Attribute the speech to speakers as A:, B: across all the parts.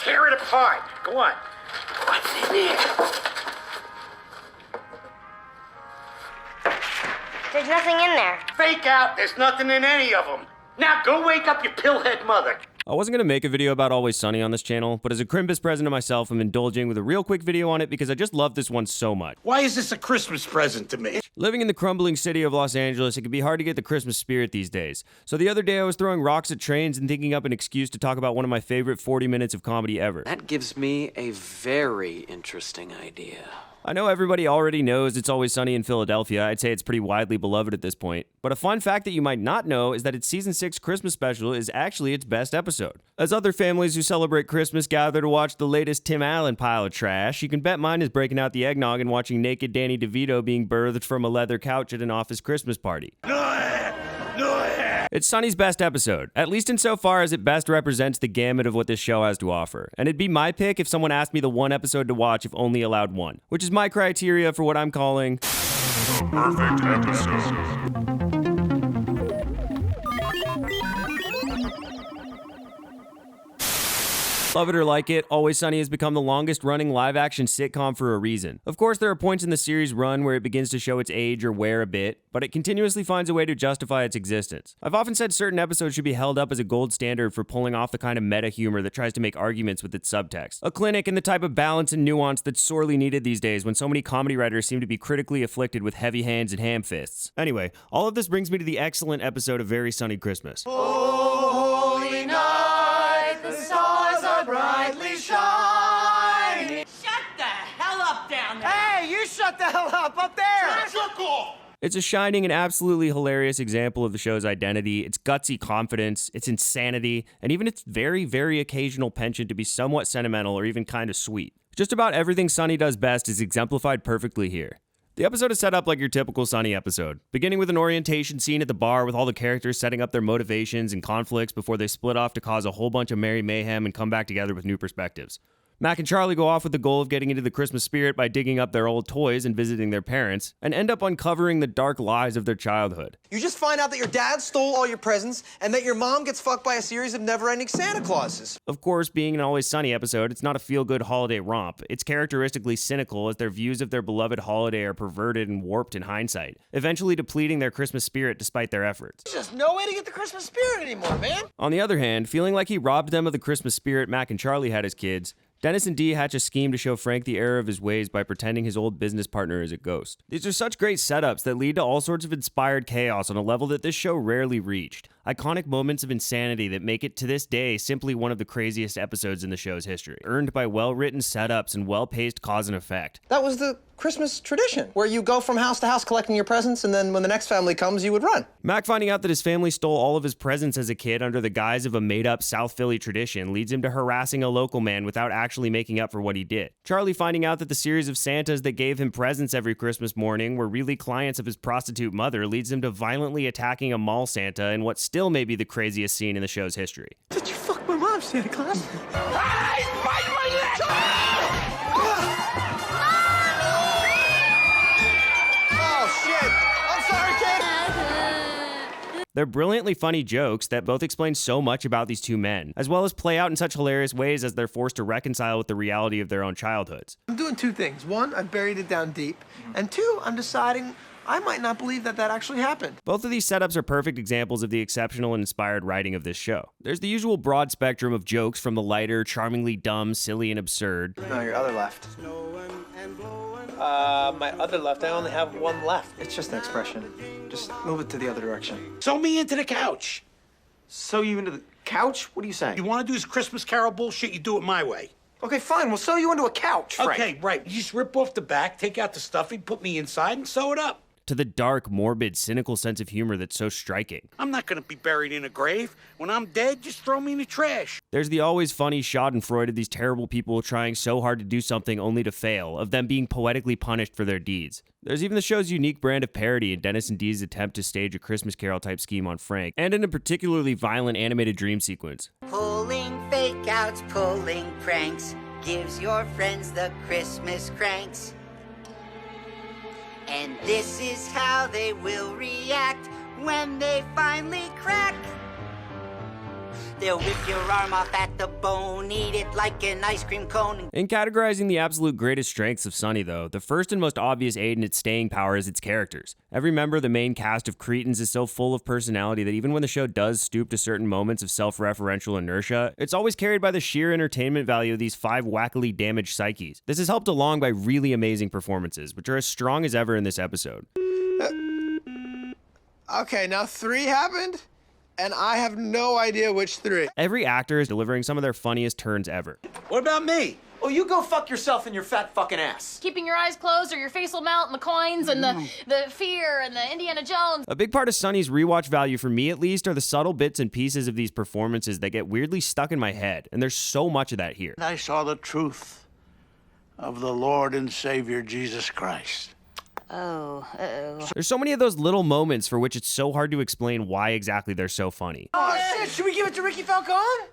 A: tear it apart. Go on. What's in there?
B: There's nothing in there.
A: Fake out. There's nothing in any of them. Now go wake up your pillhead mother.
C: I wasn't going to make a video about Always Sunny on this channel, but as a Crimbus present to myself, I'm indulging with a real quick video on it because I just love this one so much.
A: Why is this a Christmas present to me?
C: Living in the crumbling city of Los Angeles, it can be hard to get the Christmas spirit these days. So the other day I was throwing rocks at trains and thinking up an excuse to talk about one of my favorite 40 minutes of comedy ever.
D: That gives me a very interesting idea.
C: I know everybody already knows It's Always Sunny in Philadelphia. I'd say it's pretty widely beloved at this point. But a fun fact that you might not know is that its season 6 Christmas special is actually its best episode. As other families who celebrate Christmas gather to watch the latest Tim Allen pile of trash, you can bet mine is breaking out the eggnog and watching naked Danny DeVito being birthed from a leather couch at an office Christmas party. It's Sunny's best episode, at least insofar as it best represents the gamut of what this show has to offer. And it'd be my pick if someone asked me the one episode to watch if only allowed one, which is my criteria for what I'm calling
E: the perfect episode.
C: Love it or like it, Always Sunny has become the longest-running live-action sitcom for a reason. Of course, there are points in the series' run where it begins to show its age or wear a bit, but it continuously finds a way to justify its existence. I've often said certain episodes should be held up as a gold standard for pulling off the kind of meta humor that tries to make arguments with its subtext. A clinic in the type of balance and nuance that's sorely needed these days when so many comedy writers seem to be critically afflicted with heavy hands and ham fists. Anyway, all of this brings me to the excellent episode of Very Sunny Christmas.
F: Oh, holy night, the stars are brightly shining.
G: Shut the hell up down there!
F: Hey, you shut the hell up there!
C: It's a shining and absolutely hilarious example of the show's identity, its gutsy confidence, its insanity, and even its very, very occasional penchant to be somewhat sentimental or even kind of sweet. Just about everything Sunny does best is exemplified perfectly here. The episode is set up like your typical Sunny episode, beginning with an orientation scene at the bar with all the characters setting up their motivations and conflicts before they split off to cause a whole bunch of merry mayhem and come back together with new perspectives. Mac and Charlie go off with the goal of getting into the Christmas spirit by digging up their old toys and visiting their parents, and end up uncovering the dark lies of their childhood.
H: You just find out that your dad stole all your presents and that your mom gets fucked by a series of never-ending Santa Clauses.
C: Of course, being an Always Sunny episode, it's not a feel-good holiday romp. It's characteristically cynical as their views of their beloved holiday are perverted and warped in hindsight, eventually depleting their Christmas spirit despite their efforts.
H: There's just no way to get the Christmas spirit anymore, man.
C: On the other hand, feeling like he robbed them of the Christmas spirit Mac and Charlie had as kids, Dennis and Dee hatch a scheme to show Frank the error of his ways by pretending his old business partner is a ghost. These are such great setups that lead to all sorts of inspired chaos on a level that this show rarely reached. Iconic moments of insanity that make it to this day simply one of the craziest episodes in the show's history, earned by well-written setups and well-paced cause and effect.
H: That was the Christmas tradition, where you go from house to house collecting your presents, and then when the next family comes, you would run.
C: Mac finding out that his family stole all of his presents as a kid under the guise of a made-up South Philly tradition leads him to harassing a local man without actually making up for what he did. Charlie finding out that the series of Santas that gave him presents every Christmas morning were really clients of his prostitute mother leads him to violently attacking a mall Santa in what still may be the craziest scene in the show's history.
H: Did you fuck my mom, Santa Claus?
F: Hey, bite my leg!
H: Oh, shit. I'm sorry, kid.
C: They're brilliantly funny jokes that both explain so much about these two men, as well as play out in such hilarious ways as they're forced to reconcile with the reality of their own childhoods.
H: I'm doing two things. One, I've buried it down deep. And two, I'm deciding I might not believe that actually happened.
C: Both of these setups are perfect examples of the exceptional and inspired writing of this show. There's the usual broad spectrum of jokes from the lighter, charmingly dumb, silly, and absurd.
H: No, your other left. My other left, I only have one left. It's just an expression. Just move it to the other direction.
A: Sew me into the couch.
H: Sew you into the couch? What are you saying?
A: You want to do this Christmas Carol bullshit? You do it my way.
H: Okay, fine. We'll sew you into a couch, Frank.
A: Okay, right. You just rip off the back, take out the stuffing, put me inside, and sew it up.
C: To the dark, morbid, cynical sense of humor that's so striking.
A: I'm not going to be buried in a grave. When I'm dead, just throw me in the trash.
C: There's the always funny schadenfreude of these terrible people trying so hard to do something only to fail, of them being poetically punished for their deeds. There's even the show's unique brand of parody in Dennis and Dee's attempt to stage a Christmas Carol type scheme on Frank, and in a particularly violent animated dream sequence.
I: Pulling fake outs, pulling pranks, gives your friends the Christmas cranks. And this is how they will react when they finally crack. They'll rip your arm off at the bone, eat it like an ice cream cone.
C: In categorizing the absolute greatest strengths of Sunny, though, the first and most obvious aid in its staying power is its characters. Every member of the main cast of Cretans is so full of personality that even when the show does stoop to certain moments of self-referential inertia, it's always carried by the sheer entertainment value of these 5 wackily damaged psyches. This is helped along by really amazing performances, which are as strong as ever in this episode.
H: Okay, now 3 happened, and I have no idea which 3.
C: Every actor is delivering some of their funniest turns ever.
F: What about me? Oh, you go fuck yourself in your fat fucking ass.
J: Keeping your eyes closed or your face will melt and the coins and the fear and the Indiana Jones.
C: A big part of Sunny's rewatch value, for me at least, are the subtle bits and pieces of these performances that get weirdly stuck in my head, and there's so much of that here.
K: I saw the truth of the Lord and Savior Jesus Christ.
C: There's so many of those little moments for which it's so hard to explain why exactly they're so funny.
F: Oh, shit, should we give it to Ricky Falcone?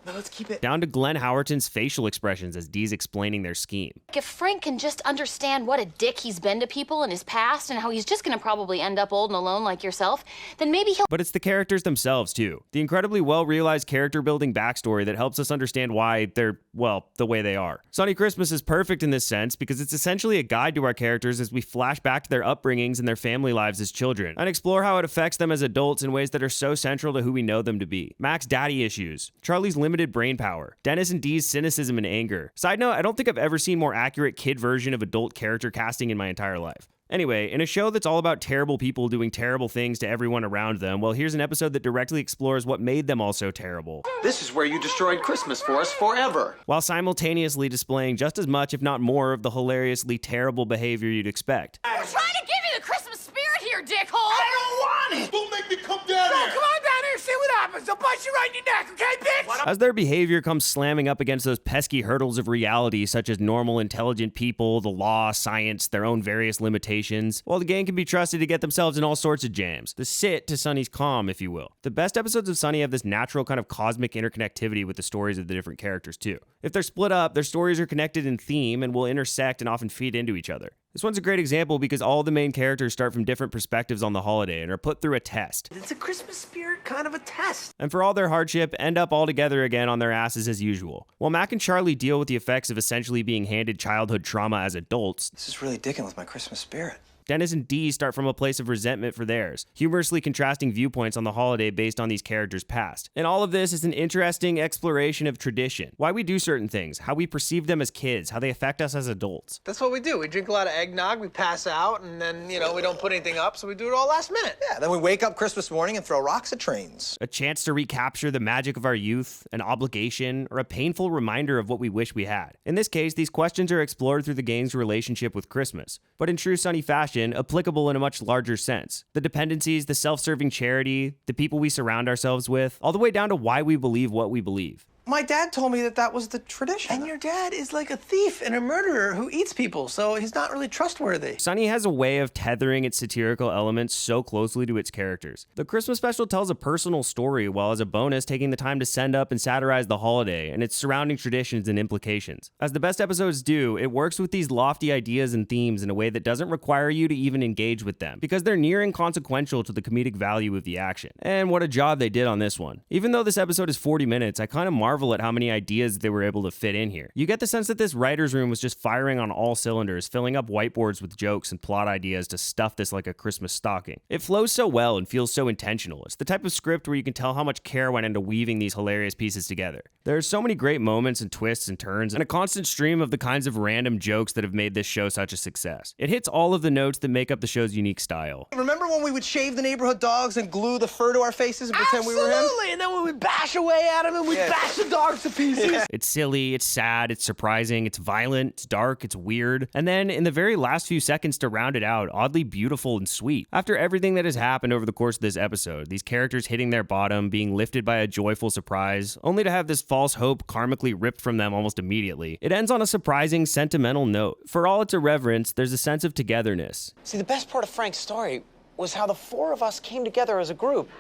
F: No, let's keep it.
C: Down to Glenn Howerton's facial expressions as Dee's explaining their scheme.
J: If Frank can just understand what a dick he's been to people in his past and how he's just gonna probably end up old and alone like yourself, then maybe he'll—
C: But it's the characters themselves, too. The incredibly well-realized character-building backstory that helps us understand why they're, well, the way they are. Sunny Christmas is perfect in this sense because it's essentially a guide to our characters as we flash back to their upbringings and their family lives as children, and explore how it affects them as adults in ways that are so central to who we know them to be. Mac's daddy issues, Charlie's limited brain power, Dennis and Dee's cynicism and anger. Side note, I don't think I've ever seen more accurate kid version of adult character casting in my entire life. Anyway, in a show that's all about terrible people doing terrible things to everyone around them, well, here's an episode that directly explores what made them all so terrible.
F: This is where you destroyed Christmas for us forever.
C: While simultaneously displaying just as much, if not more, of the hilariously terrible behavior you'd expect.
J: We're trying to give you the Christmas spirit here, dickhole!
F: I don't want it!
E: Don't make me come down here!
F: Come on down here, see what happens. I'll bite you right in your neck, okay, bitch?
C: As their behavior comes slamming up against those pesky hurdles of reality, such as normal, intelligent people, the law, science, their own various limitations, while the gang can be trusted to get themselves in all sorts of jams. The sit to Sunny's calm, if you will. The best episodes of Sunny have this natural kind of cosmic interconnectivity with the stories of the different characters, too. If they're split up, their stories are connected in theme and will intersect and often feed into each other. This one's a great example because all the main characters start from different perspectives on the holiday and are put through a test.
H: It's a Christmas spirit kind of a test.
C: And for all their hardship, end up all together again on their asses as usual. While Mac and Charlie deal with the effects of essentially being handed childhood trauma as adults,
F: This is really dicking with my Christmas spirit.
C: Dennis and Dee start from a place of resentment for theirs, humorously contrasting viewpoints on the holiday based on these characters' past. And all of this is an interesting exploration of tradition, why we do certain things, how we perceive them as kids, how they affect us as adults.
H: That's what we do. We drink a lot of eggnog, we pass out, and then, we don't put anything up, so we do it all last minute.
F: Yeah, then we wake up Christmas morning and throw rocks at trains.
C: A chance to recapture the magic of our youth, an obligation, or a painful reminder of what we wish we had. In this case, these questions are explored through the gang's relationship with Christmas, but in true Sunny fashion, applicable in a much larger sense. The dependencies, the self-serving charity, the people we surround ourselves with, all the way down to why we believe what we believe.
F: My dad told me that was the tradition.
H: And your dad is like a thief and a murderer who eats people, so he's not really trustworthy.
C: Sunny has a way of tethering its satirical elements so closely to its characters. The Christmas special tells a personal story, while as a bonus taking the time to send up and satirize the holiday and its surrounding traditions and implications. As the best episodes do, it works with these lofty ideas and themes in a way that doesn't require you to even engage with them, because they're near inconsequential to the comedic value of the action. And what a job they did on this one. Even though this episode is 40 minutes, I kind of marvel at how many ideas they were able to fit in here. You get the sense that this writer's room was just firing on all cylinders, filling up whiteboards with jokes and plot ideas to stuff this like a Christmas stocking. It flows so well and feels so intentional. It's the type of script where you can tell how much care went into weaving these hilarious pieces together. There are so many great moments and twists and turns, and a constant stream of the kinds of random jokes that have made this show such a success. It hits all of the notes that make up the show's unique style.
F: Remember when we would shave the neighborhood dogs and glue the fur to our faces and pretend we were him?
H: Absolutely, and then we would bash away at him and we'd bash the dogs to pieces. Yeah.
C: It's silly, it's sad, it's surprising, it's violent, it's dark, it's weird. And then in the very last few seconds to round it out, oddly beautiful and sweet. After everything that has happened over the course of this episode, these characters hitting their bottom, being lifted by a joyful surprise, only to have this false hope karmically ripped from them almost immediately, it ends on a surprising, sentimental note. For all its irreverence, there's a sense of togetherness.
D: See, the best part of Frank's story was how the 4 of us came together as a group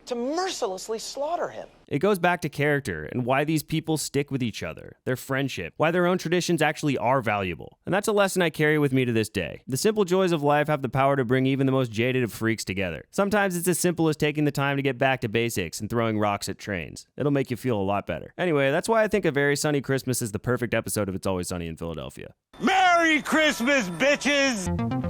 F: to mercilessly slaughter him.
C: It goes back to character and why these people stick with each other, their friendship, why their own traditions actually are valuable. And that's a lesson I carry with me to this day. The simple joys of life have the power to bring even the most jaded of freaks together. Sometimes it's as simple as taking the time to get back to basics and throwing rocks at trains. It'll make you feel a lot better. Anyway, that's why I think A Very Sunny Christmas is the perfect episode of It's Always Sunny in Philadelphia.
A: Merry Christmas, bitches!